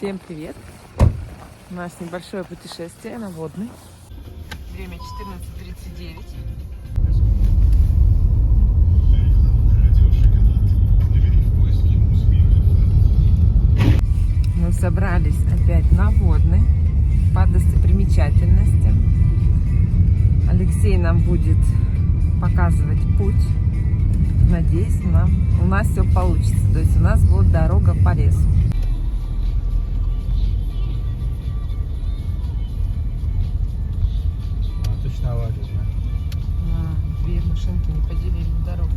Всем привет! У нас небольшое путешествие на водный. Время 14:39. Мы собрались опять на водный по достопримечательностям. Алексей нам будет показывать путь. Надеюсь, у нас все получится. То есть у нас будет дорога по лесу. Точно авария, да. Две машинки не поделили дорогу.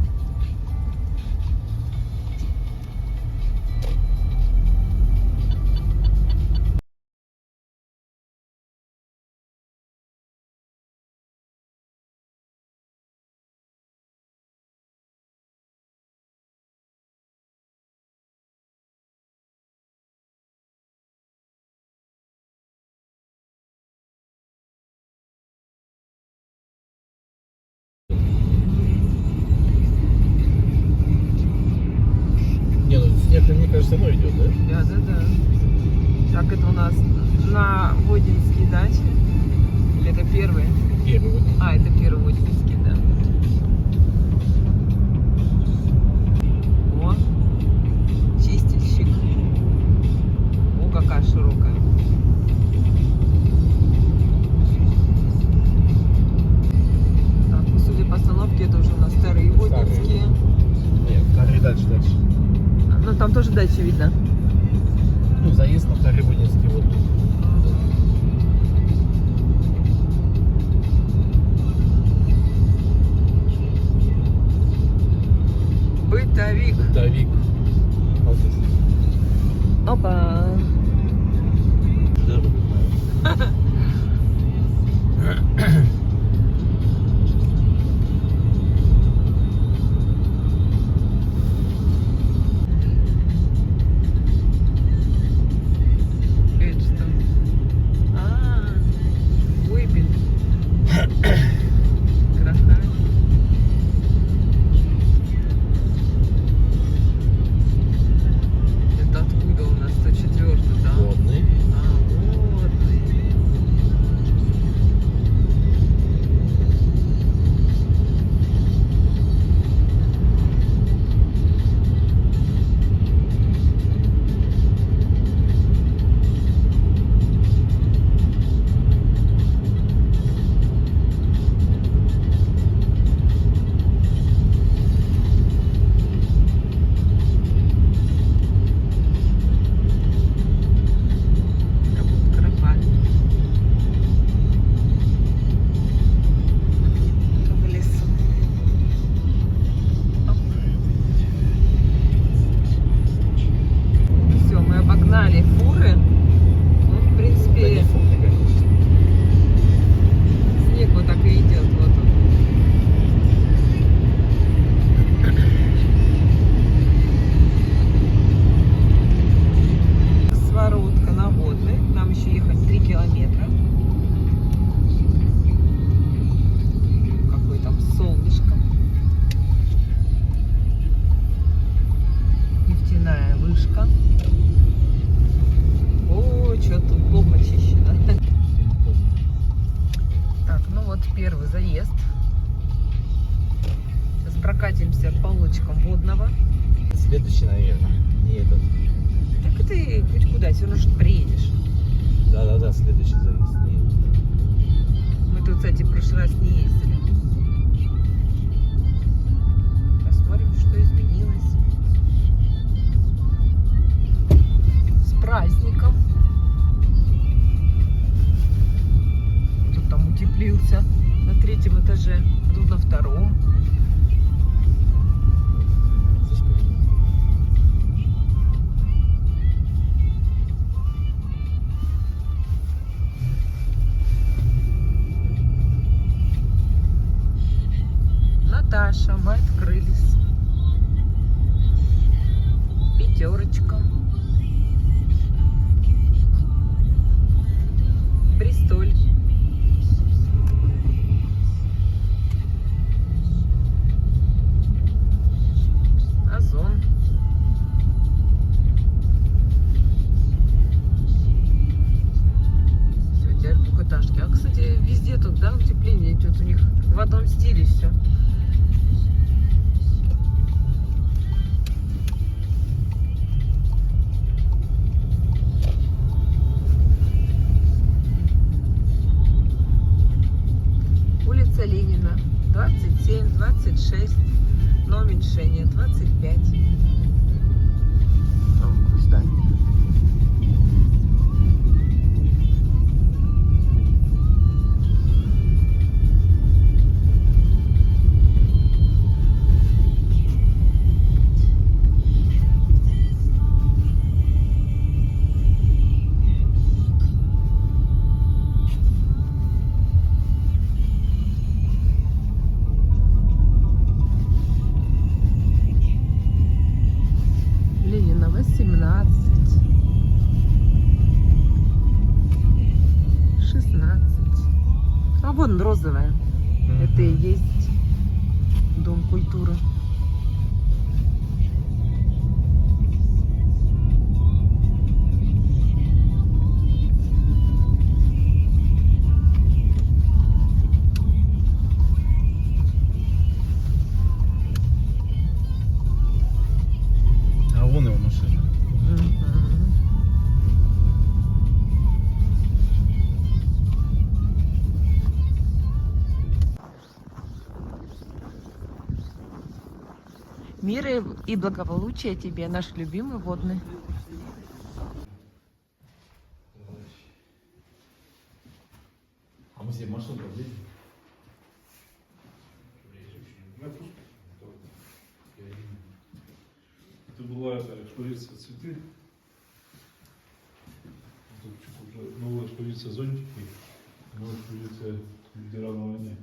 Не, ну снег, мне кажется, оно идет, да? Да. Так, это у нас на Водинские дачи. Или это первые? Первый вот. Это первый Водинский, да. О, чистильщик. О, какая широкая. Так, ну, судя по остановке, это уже у нас старые Водинские. Нет, вторые дальше. Ну, там тоже дачи видно. Ну, заезд на второй Водинский вот тут. Бытовик. Давик. Вот здесь. Опа. Это что? Выпит. Красавец. Это откуда у нас 104, да? Водный. Водный. В лесу. Все, мы обогнали фуры. Ну, в Да не принципе, фуры, конечно. снег вот так и идет. Вот он. Своротка на водный. Нам еще ехать 3 километра. Какое там солнышко. Нефтяная вышка. О, что тут плохо чищено. Так, ну вот первый заезд. Сейчас прокатимся по лодочкам водного. Следующий, наверное. Не этот. Так ты хоть куда, все равно что приедешь. Да, следующий заезд. Не этот. Мы тут, кстати, в прошлый раз не ездили. Посмотрим, что изменилось. С праздником. Тут там утеплился на 3-м этаже, а тут на 2-м. Здесь поедем. Наташа, мы открылись. 5. Бристоль. Озон. 26, но уменьшение 25. Там здание. Ленина 18, 16. А вон розовая. Это и есть Дом культуры. А вон его машина. Мира и благополучия тебе, наш любимый водный. А мы себе маршрут продлили? Это была экспозиция цветы. Тут уже новая экспозиция зонтики, новая экспозиция ветеранов войны.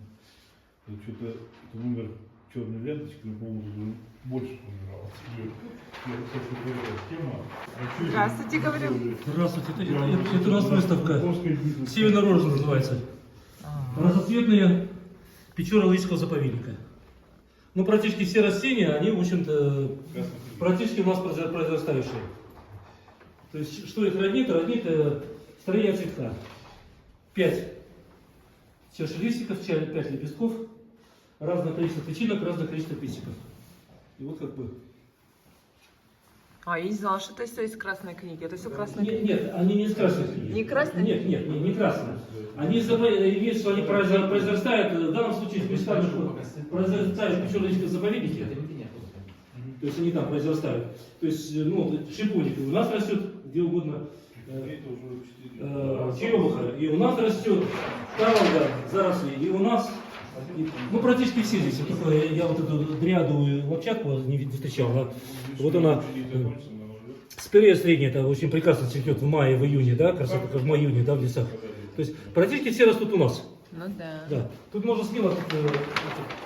Вот что-то номер черной ленточки, но, по-моему, больше понравилось. Здравствуйте, говорю. Здравствуйте, это у нас выставка. Северная рожа называется. Разноцветные Печора-Лысского заповедника. Ну, практически все растения, они, в общем-то, практически у нас произрастающие. То есть, что их роднит? Роднит строение цветка. 5 листиков, 5 лепестков, разное количество тычинок, разное количество пестиков. И вот как бы... А, я не знала, что это все из красной книги. Это все красная Нет, книга. нет, они не из красной книги. Не красной? Нет, не красные. Они имеют, что они произрастают, в данном случае, произрастают в Печора-Лысском заповеднике. То есть они там произрастают. То есть, ну, шиповник у нас растет где угодно. Черемуха и у нас растет, таволга, заросли и у нас. Ну, практически все здесь. Только я вот эту дриаду лапчатку не встречал. Вот она, спирея средняя, это очень прекрасно цветет в мае, в июне, да, красота, как в мае-июне, да, в лесах. То есть практически все растут у нас. Ну да. Да. Тут можно смело,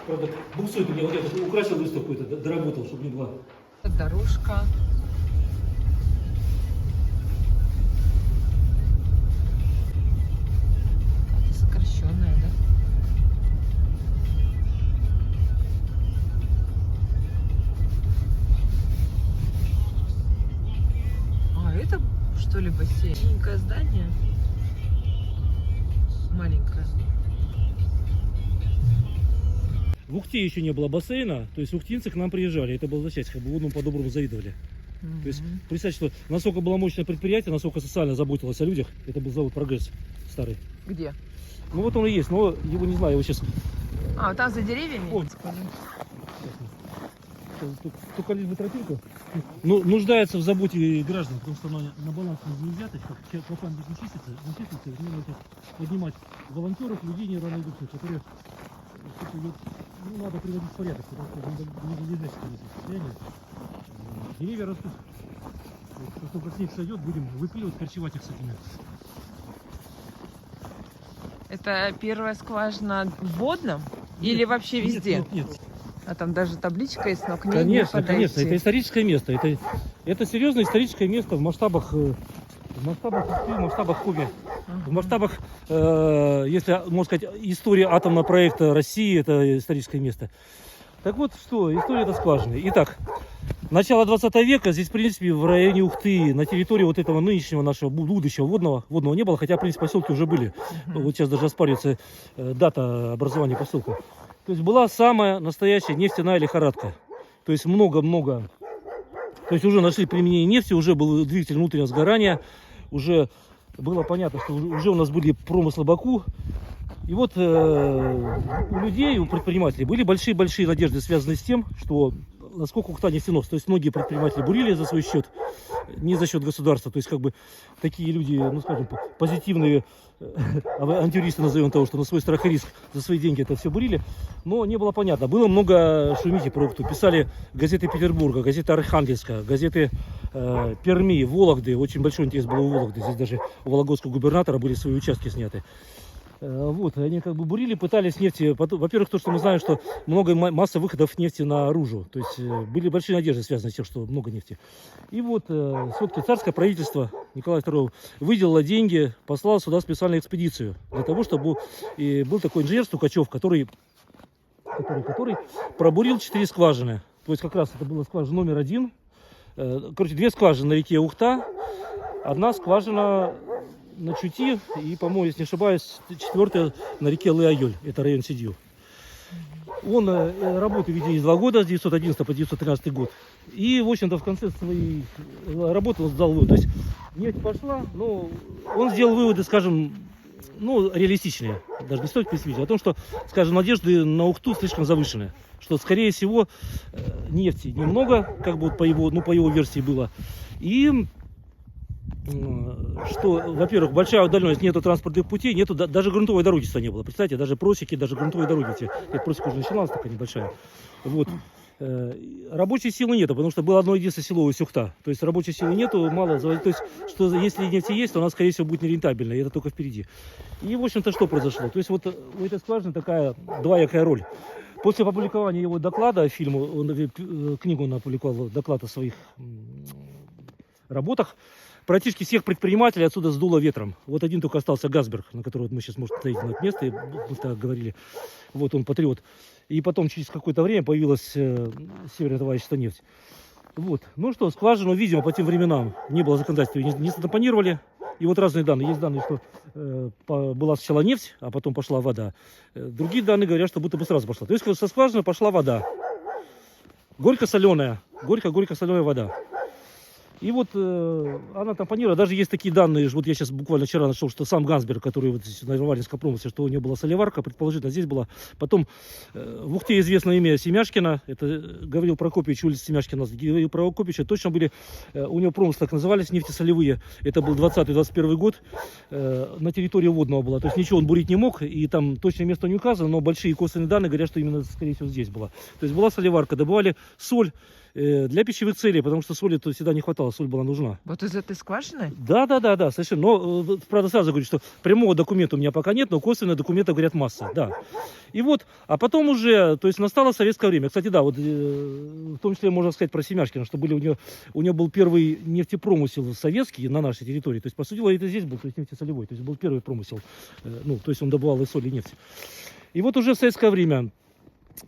правда, буксует мне, вот это, украсил выставку, это доработал, чтобы не было. Дорожка. Как-то сокращенная, да? А, это что ли бассейн? Маленькое здание. Маленькое. В Ухте еще не было бассейна, то есть ухтинцы к нам приезжали, это было означать, как бы водному по-доброму завидовали. То есть представьте, что насколько было мощное предприятие, насколько социально заботилось о людях, это был завод «Прогресс» старый. Где? Ну вот он и есть, но его не знаю, его сейчас... А, вот там за деревьями? О. Только лишь бы тропинку. Ну, нуждается в заботе граждан, потому что она на баланс не взята, как попан не чистится, нужно поднимать волонтеров, людей неравнодушных, которые ну, надо приводить в порядок, потому что не надлежащее состояние. Деревья растут. Как только снег сойдет, будем выпиливать, корчевать их с этими. Это первая скважина в Водном или вообще везде? Нет. А там даже табличка есть, но к ней не Конечно, подойти. это историческое место. Это серьезное историческое место в масштабах Коми. В масштабах, если можно сказать, истории атомного проекта России, это историческое место. Так вот, что, история этой скважины. Итак, начало 20 века, здесь, в принципе, в районе Ухты, на территории вот этого нынешнего нашего будущего водного не было, хотя, в принципе, поселки уже были. Вот сейчас даже оспаривается дата образования поселка. То есть была самая настоящая нефтяная лихорадка. То есть много-много. То есть уже нашли применение нефти, уже был двигатель внутреннего сгорания, уже было понятно, что уже у нас были промыслы Баку. И вот у людей, у предпринимателей были большие-большие надежды, связанные с тем, что насколько Ухта нефтенос. То есть многие предприниматели бурили за свой счет, не за счет государства. То есть как бы такие люди, ну скажем, позитивные антиюристы, назовем того, что на свой страх и риск за свои деньги это все бурили. Но не было понятно. Было много шумихи про Ухту. Писали газеты Петербурга, газеты Архангельска, газеты Перми, Вологды. Очень большой интерес был у Вологды. Здесь даже у вологодского губернатора были свои участки сняты. Вот, они как бы бурили, пытались нефти. Во-первых, то, что мы знаем, что масса выходов нефти наружу. То есть были большие надежды, связанные с тем, что много нефти. И вот все-таки царское правительство Николая II выделило деньги, послало сюда специальную экспедицию. Для того, чтобы и был такой инженер Стукачев, который пробурил 4 скважины. То есть как раз это была скважина номер 1. Короче, 2 скважины на реке Ухта. Одна скважина на Чути и, по-моему, если не ошибаюсь, 4-я на реке Лы-Айоль, это район Сидью. Он работу ведет 2 года, с 911 по 913 год. И, в общем-то, в конце своей работы он сдал вывод. То есть нефть пошла, но он сделал выводы, скажем, ну, реалистичные, даже не столько пессимистичные, о том, что, скажем, надежды на Ухту слишком завышены. Что, скорее всего, нефти немного, как бы по его версии было. И что, во-первых, большая удаленность, нету транспортных путей, нету даже грунтовой дороги не было. Представьте, даже просеки, даже грунтовой дороги. Просека уже начиналась такая небольшая. Вот. Рабочей силы нету, потому что было одно единственное село Ухта. То есть рабочей силы нету, мало. То есть, что если нефть есть, то она, скорее всего, будет нерентабельна, и это только впереди. И, в общем-то, что произошло? То есть вот у этой скважины такая двоякая роль. После опубликования его доклада, фильма, книгу он опубликовал, доклад о своих работах, практически всех предпринимателей отсюда сдуло ветром. Вот один только остался Газберг, на которого мы сейчас, может, стоять на это место, и мы так говорили. Вот он патриот. И потом через какое-то время появилась Северное товарищество «Нефть». Вот. Ну что, скважину, видимо, по тем временам не было законодательства, не стампонировали. И вот разные данные. Есть данные, что была сначала нефть, а потом пошла вода. Другие данные говорят, что будто бы сразу пошла. То есть со скважины пошла вода. Горько-соленая. Горько-соленая вода. И вот она тампонировала, даже есть такие данные, вот я сейчас буквально вчера нашел, что сам Гансберг, который вот на Варваринском промысле, что у него была солеварка, предположительно здесь была. Потом в Ухте известно имя Семяшкина, это Гаврил Прокопьевич, улица Семяшкина. Гаврил Прокопьевич, точно были, у него промыслы так назывались, нефтесолевые. Это был 20-21 год, на территории водного была. То есть ничего он бурить не мог, и там точное место не указано, но большие косвенные данные говорят, что именно, скорее всего, здесь была. То есть была солеварка, добывали соль для пищевых целей, потому что соли то всегда не хватало, соль была нужна. Вот из этой скважины? Да, совершенно. Но, правда, сразу говорю, что прямого документа у меня пока нет, но косвенные документы говорят масса, да. И вот, а потом уже, то есть настало советское время. Кстати, да, вот в том числе можно сказать про Семяшкина, что были у него был первый нефтепромысел советский на нашей территории. То есть, по сути дела, это здесь был, то есть нефтесолевой, то есть был первый промысел. Ну, то есть он добывал и соль, и нефть. И вот уже в советское время,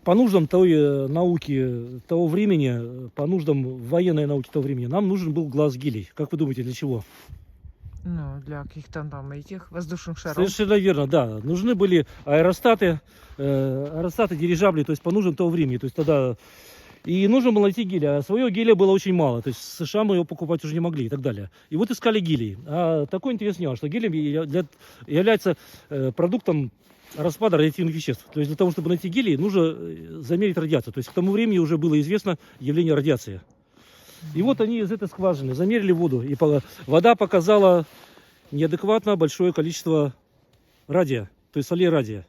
по нуждам той науки того времени, по нуждам военной науки того времени, нам нужен был глаз гелий. Как вы думаете, для чего? Ну, для каких-то там этих воздушных шаров. Совершенно верно, да. Нужны были аэростаты, дирижабли, то есть по нуждам того времени. То есть тогда и нужно было найти гелий, а своего гелия было очень мало. То есть в США мы его покупать уже не могли и так далее. И вот искали гелий. А такой интерес нюанс, что гелий является продуктом распада радиоактивных веществ. То есть для того, чтобы найти гелий, нужно замерить радиацию. То есть к тому времени уже было известно явление радиации. И вот они из этой скважины замерили воду. И вода показала неадекватно большое количество радия, то есть солей радия.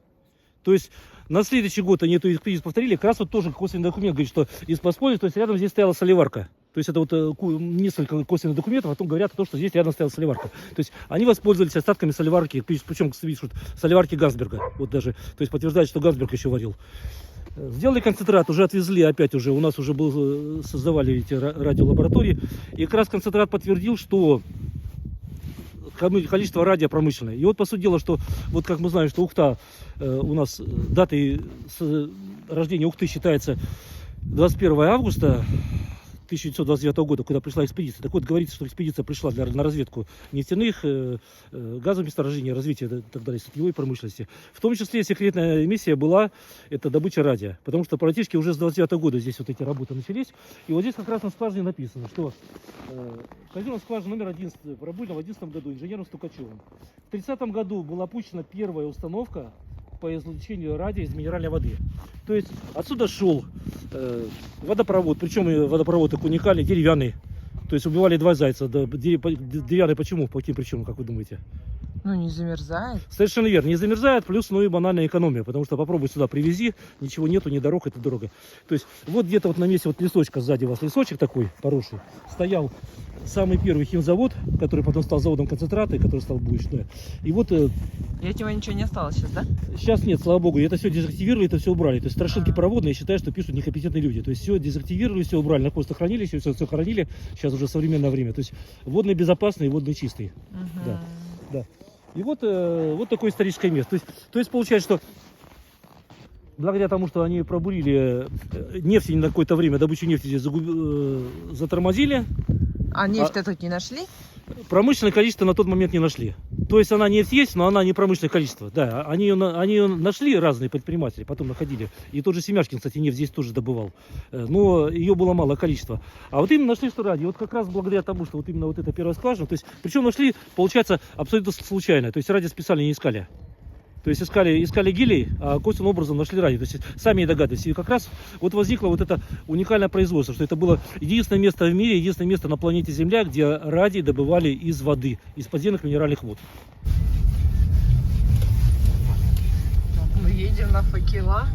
То есть на следующий год они эту экспедицию повторили. Как раз вот тоже косвенный документ говорит, что из подсполья, то есть рядом здесь стояла солеварка. То есть это вот несколько косвенных документов, а потом говорят о том, что здесь рядом стояла солеварка. То есть они воспользовались остатками солеварки, причем, видишь, вот солеварки Гансберга. Вот даже, то есть подтверждает, что Гансберг еще варил. Сделали концентрат, уже отвезли, опять уже, у нас уже создавали эти радиолаборатории. И как раз концентрат подтвердил, что количество радия промышленное. И вот по сути дела, что вот как мы знаем, что Ухта у нас датой рождения Ухты считается 21 августа 1929 года, куда пришла экспедиция. Так вот, говорится, что экспедиция пришла на разведку нефтяных, газовых месторождений, развития и так далее, сырьевой промышленности. В том числе секретная миссия была, это добыча радия. Потому что практически уже с 29 года здесь вот эти работы начались. И вот здесь как раз на скважине написано, что казенная скважина номер 11 пробурена в 11 году инженером Стукачевым. В 30 году была опущена первая установка по излучению радия из минеральной воды. То есть отсюда шел водопровод, причем водопровод такой уникальный, деревянный. То есть убивали 2 зайца. Деревянный почему? По каким причинам, как вы думаете? Ну, не замерзает. Совершенно верно. Не замерзает, плюс, ну и банальная экономия. Потому что попробуй сюда привези, ничего нету, ни дорог, это дорого. То есть вот где-то вот на месте вот лесочка, сзади у вас лесочек такой поросший, стоял самый первый химзавод, который потом стал заводом концентрата, и который стал Буич. Да. И вот И от него ничего не осталось сейчас, да? сейчас нет, слава богу, это все дезактивировали, это все убрали. То есть страшилки проводные, я считаю, что пишут некомпетентные люди. То есть все дезактивировали, все убрали, на хвост хранилище, все хранили. Сейчас уже современное время. То есть водный безопасный и водный чистый. Мгм. Да. Да. И вот, вот такое историческое место. То есть получается, что благодаря тому, что они пробурили нефть на какое-то время, добычу нефти здесь затормозили, А нефть-то тут не нашли? промышленное количество на тот момент не нашли. То есть она нефть есть, но она не промышленное количество. Да, они ее нашли, разные предприниматели, потом находили. И тот же Семяшкин, кстати, нефть здесь тоже добывал. Но ее было мало количество. А вот именно нашли, что радий. Вот как раз благодаря тому, что вот именно вот эта первая скважина, то есть, причем нашли, получается, абсолютно случайно. То есть радий специально не искали. То есть искали гелий, а косвенным образом нашли радий. То есть сами не догадывались. И как раз вот возникло вот это уникальное производство, что это было единственное место в мире, единственное место на планете Земля, где радий добывали из воды, из подземных минеральных вод. Мы едем на факела.